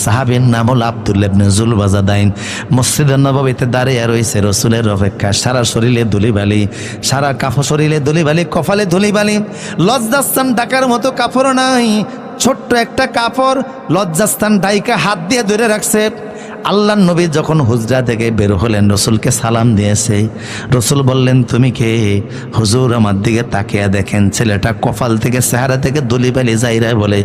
সাহাবীর নাম হলো আব্দুল্লাহ ইবনে যুলবাজাদাইন। মসজিদে নববীতে দাঁড়িয়ে রয়েছে রসুলের অপেক্ষায়। সারা শরীরে ধুলিবালি, সারা কাপড় শরীরে ধুলিবালি, কপালে ধুলিবালি, লজ্জাস্থান ঢাকার মতো কাপড় নাই, ছোট্ট একটা কাপড় লজ্জাস্থান ঢাইকা হাত দিয়ে ধরে রাখছে। আল্লাহর নবী যখন হুজরা থেকে বের হলেন রসুলকে সালাম দিয়েছে। রসুল বললেন তুমি কে? হুজুর আমার দিকে তাকিয়ে দেখেন ছেলেটা কপাল থেকে চেহারা থেকে ধুলিবালি যাইরা বলে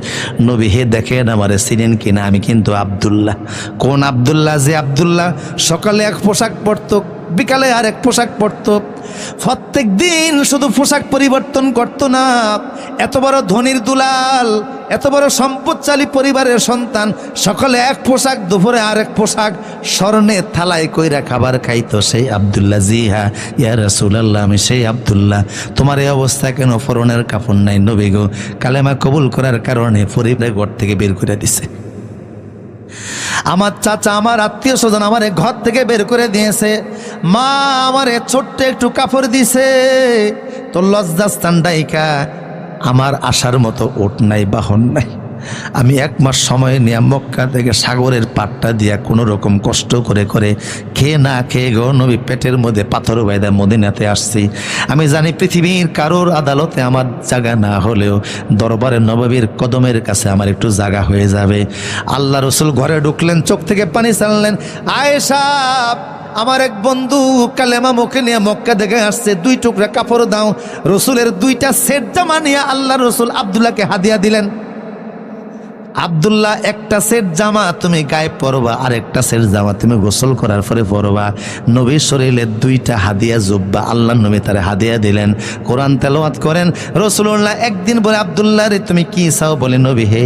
নবী হে দেখেন আমারে চিনেন কিনা, আমি কিন্তু আব্দুল্লাহ। কোন আব্দুল্লাহ? যে আব্দুল্লাহ সকালে এক পোশাক পরতো, বিকালে আর এক পোশাক পরতো, প্রত্যেক দিন শুধু পোশাক পরিবর্তন করতো না। এত বড় ধনির দুলাল, এত বড় সম্পদশালী পরিবারের সন্তান, সকালে এক পোশাক, দুপুরে আর এক পোশাক, স্বর্ণের থালায় কইরা খাবার খাইতো সেই আব্দুল্লাহ। জি হ্যাঁ ইয়া রাসূলুল্লাহ, আমি সেই আব্দুল্লাহ। তোমার এই অবস্থা কেন? পরনের কাপড় নাই। নবী গো কালেমা কবুল করার কারণে পরিবারের ঘর থেকে বের করে দিছে। আমার চাচা, আমার আত্মীয় স্বজন আমার ঘর থেকে বের করে দিয়েছে। মা আমারে ছোট্ট একটু কাপড় দিছে, তো লজ্জাস্থান ডাইকা আমার আসার মতো ওট নাই, বাহন নাই। আমি 1 মাস সময় নিয়ে মক্কা থেকে সাগরের পাটটা দিয়া কোনো রকম কষ্ট করে করে খেয়ে না খেয়ে গো নবী পেটের মধ্যে পাথর বাইদা মদিনাতে আসছি। আমি জানি পৃথিবীর কারোর আদালতে আমার জায়গা না হলেও দরবারে নববীর কদমের কাছে আমার একটু জায়গা হয়ে যাবে। আল্লাহ রসুল ঘরে ঢুকলেন, চোখ থেকে পানি ছাড়লেন। আয়েশা আমার এক বন্ধু কালেমা মুখে নিয়ে মক্কা দেখে আসছে, 2 টুকরা কাপড় দাও। রসুলের 2টা সেট জামা নিয়ে আল্লাহ রসুল আব্দুল্লাহকে হাদিয়া দিলেন। আব্দুল্লাহ, একটা সেট জামা তুমি গায়ে পরবা, আর একটা সেট জামা তুমি গোসল করার পরে পরবা। নবীর শরীরে 2টা হাদিয়া জুব্বা আল্লাহ নবী তারে হাদিয়া দিলেন। কোরআন তেলাওয়াত করেন রাসূলুল্লাহ। একদিন বলে আব্দুল্লাহ রে তুমি কি চাও? বলে নবী হে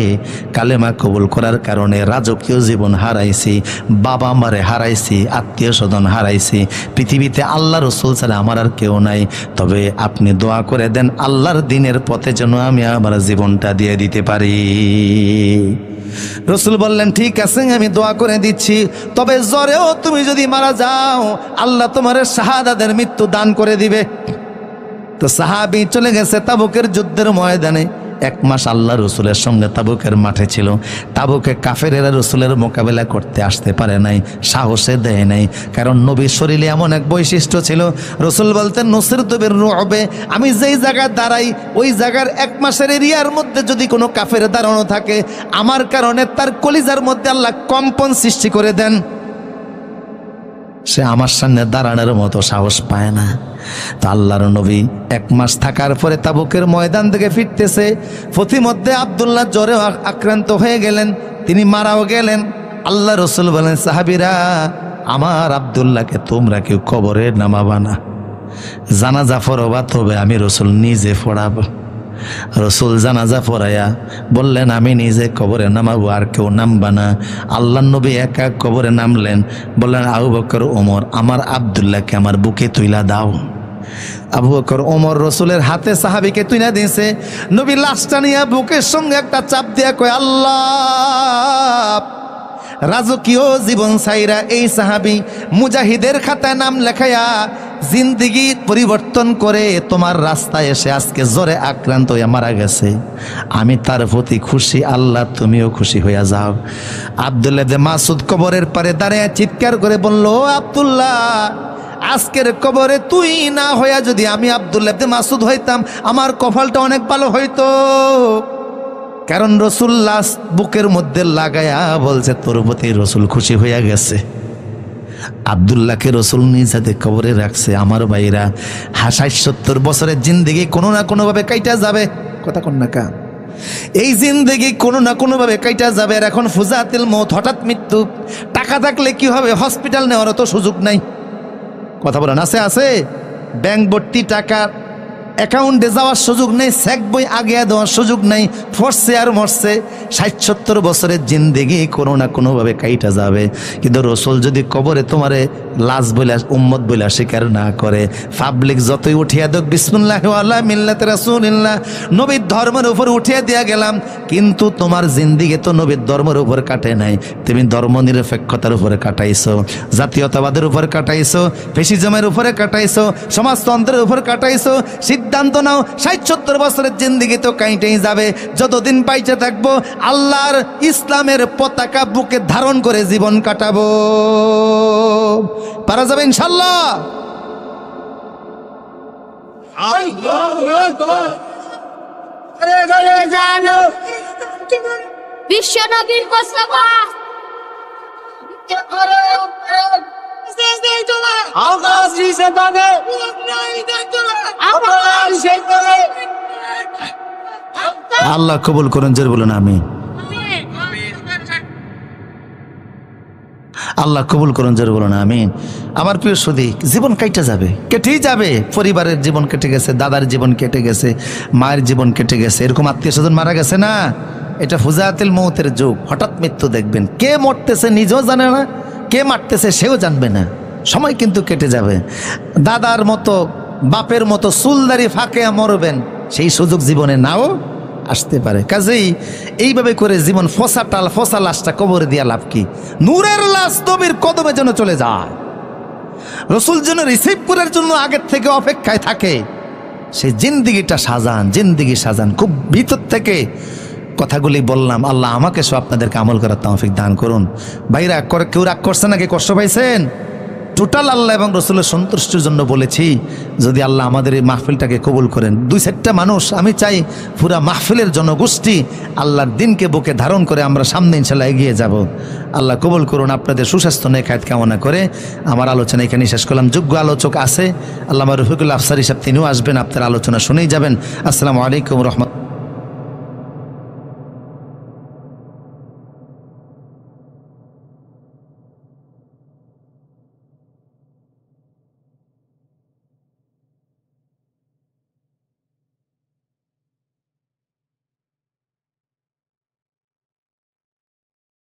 কালেমা কবুল করার কারণে রাজকীয় জীবন হারাইছি, বাবা মারে হারাইছি, আত্মীয় স্বজন হারাইছি, পৃথিবীতে আল্লাহ রসুল ছাড়া আমার আর কেউ নাই। তবে আপনি দোয়া করে দেন আল্লাহর দিনের পথে যেন আমি আমার জীবনটা দিয়ে দিতে পারি। রসুল বললেন ঠিক আছে আমি দোয়া করে দিচ্ছি, তবে জ্বরেও তুমি যদি মারা যাও আল্লাহ তোমার শাহাদাতের মৃত্যু দান করে দিবে। তো সাহাবী চলে গেছে তাবুকের যুদ্ধের ময়দানে। 1 মাস আল্লাহ রসুলের সঙ্গে তাবুকের মাঠে ছিল। তাবুকে কাফেরেরা রসুলের মোকাবেলা করতে আসতে পারে নাই, সাহসে দেয় নাই, কারণ নবীর শরীরে এমন এক বৈশিষ্ট্য ছিল। রসুল বলতেন নুসরিতু বির-রু'ব, আমি যেই জায়গায় দাঁড়াই ওই জায়গার 1 মাসের এরিয়ার মধ্যে যদি কোনো কাফের দাঁড়ানো থাকে আমার কারণে তার কলিজার মধ্যে আল্লাহ কম্পন সৃষ্টি করে দেন, সে আমার সামনে দাঁড়ানোর মতো সাহস পায় না। তো আল্লাহর নবী 1 মাস থাকার পরে তাবুকের ময়দান থেকে ফিরতেছে। প্রতিমধ্যে আব্দুল্লাহ জ্বরে আক্রান্ত হয়ে গেলেন, তিনি মারাও গেলেন। আল্লাহ রসুল বলেন সাহাবীরা আমার আব্দুল্লাহকে তোমরা কেউ কবরে নামাবা না, জানাজা পড়াবা তবে আমি রসুল নিজে পড়াবো। রসুল জানাজা পড়াইয়া বললেন আমি নিজে কবরে নামাবো, আর কেউ নামবা না। আল্লাহ নবী একা কবরে নামলেন, বললেন আবু বকর ওমর আমার আব্দুল্লাহকে আমার বুকে তুইলা দাও। আবু বকর ওমর রসুলের হাতে সাহাবীকে তুইলা দিয়েছে। নবী লাশটা নিয়ে বুকের সঙ্গে একটা চাপ দিয়া কয় আল্লাহ, রাজকীয় জীবন ছাইরা এই সাহাবী মুজাহিদের খাতায় নাম লেখায়া জিন্দেগি পরিবর্তন করে তোমার রাস্তায় এসে আজকে জ্বরে আক্রান্ত হয়ে মারা গেছে। আমি তার প্রতি খুশি, আল্লাহ তুমিও খুশি হইয়া যাও। আব্দুল্লাহ ইবনে মাসউদ কবরের পারে দাঁড়িয়ে চিৎকার করে বলল ও আব্দুল্লাহ, আজকের কবরে তুই না হইয়া যদি আমি আব্দুল্লাহ ইবনে মাসউদ হইতাম আমার কপালটা অনেক ভালো হইতো। কারণ রসুল্লাহ বুকের মধ্যে লাগায়া বলছে তোর প্রতি রসুল খুশি হইয়া গেছে। আব্দুল্লাহকে রসুল নিজ হাতে কবরে রাখছে। আমার ভাইরা ৬০-৭০ বছরের জিন্দেগি কোনো না কোনোভাবে কাইটা যাবে, কথা কোন না কা, এই জিন্দেগি কোনো না কোনোভাবে কাইটা যাবে। আর এখন ফুজাতিল মৌত, হঠাৎ মৃত্যু। টাকা থাকলে কি হবে, হসপিটাল নেওয়ারও তো সুযোগ নাই, কথা বলেন আছে? আছে ব্যাংক ভর্তি টাকা, অ্যাকাউন্টে যাওয়ার সুযোগ নেই, চেক বই আগে দেওয়ার সুযোগ নেই, ফরছে আর মরছে। ৬০-৭০ বছরের জিন্দেগি কোনো না কোনোভাবে কাইটা যাবে। কিন্তু রসুল যদি কবরে তোমারে লাশ বইলা উম্মত বইলা স্বীকার না করে, পাবলিক যতই উঠিয়া দেখ বিসমিল্লাহি আলা মিল্লাতি রাসূলিল্লাহ, নবীর ধর্মের উপর উঠিয়া দিয়া গেলাম, কিন্তু তোমার জিন্দেগি তো নবীর ধর্মের উপর কাটে নাই। তুমি ধর্ম নিরপেক্ষতার উপরে কাটাইছো, জাতীয়তাবাদের উপর কাটাইছো, ফ্যাসিজমের উপরে কাটাইছো, সমাজতন্ত্রের উপর কাটাইছো, সিদ্ধান্ত নাও ৬০-৭০ বছরের জিন্দেগি তো কাইটেই যাবে, যতদিন বাইচে থাকবো আল্লাহর ইসলামের পতাকা বুকে ধারণ করে জীবন কাটাবো। পারা যাবে ইনশাল্লাহ? বিশ্বনবীর মুস্তাফা আল্লাহ কবুল করুন, জোরে বলুন আমিন। আল্লাহ কবুল করুন, জোরে বলুন আমিন। আমার প্রিয় সুধী, জীবন কাইটা যাবে, কেটেই যাবে। পরিবারের জীবন কেটে গেছে, দাদার জীবন কেটে গেছে, মায়ের জীবন কেটে গেছে, এরকম আত্মীয় স্বজন মারা গেছে না? এটা ফুজাতিল মৌতের যুগ। হঠাৎ মৃত্যু দেখবেন, কে মরতেছে নিজেও জানে না, কে মারতেছে সেও জানবে না। সময় কিন্তু কেটে যাবে। দাদার মতো বাপের মতো চুলদারি ফাঁকে মরবেন, সেই সুযোগ জীবনে নাও আসতে পারে। কাজেই এইভাবে করে জীবন ফসা লাশটা কবরে দিয়া লাভ কি? নূরের লাশ নবীর কদমে যেন চলে যায়, রসুল যেন রিসিভ করার জন্য আগের থেকে অপেক্ষায় থাকে। সেই জিন্দিগিটা সাজান, জিন্দিগি সাজান। খুব ভিতর থেকে কথাগুলি বললাম, আল্লাহ আমাকে সব আপনাদেরকে আমল করার তৌফিক দান করুন। ভাইরা কেউ রাগ করছে নাকি? কষ্ট পাইছেন? টোটাল আল্লাহ এবং রসুলের সন্তুষ্টির জন্য বলেছি। যদি আল্লাহ আমাদের এই মাহফিলটাকে কবুল করেন, 2-4টা মানুষ, আমি চাই পুরা মাহফিলের জনগোষ্ঠী আল্লাহর দিনকে বুকে ধারণ করে আমরা সামনে ইনশাল্লাহ এগিয়ে যাব। আল্লাহ কবুল করুন। আপনাদের সুস্বাস্থ্য নেখায়াত কামনা করে আমার আলোচনা এখানে শেষ করলাম। যোগ্য আলোচক আছে, আল্লামা রফিকুল আফসারি সাহেব, তিনিও আসবেন, আপনার আলোচনা শুনেই যাবেন। আসসালামু আলাইকুম রহমতুল্লাহ।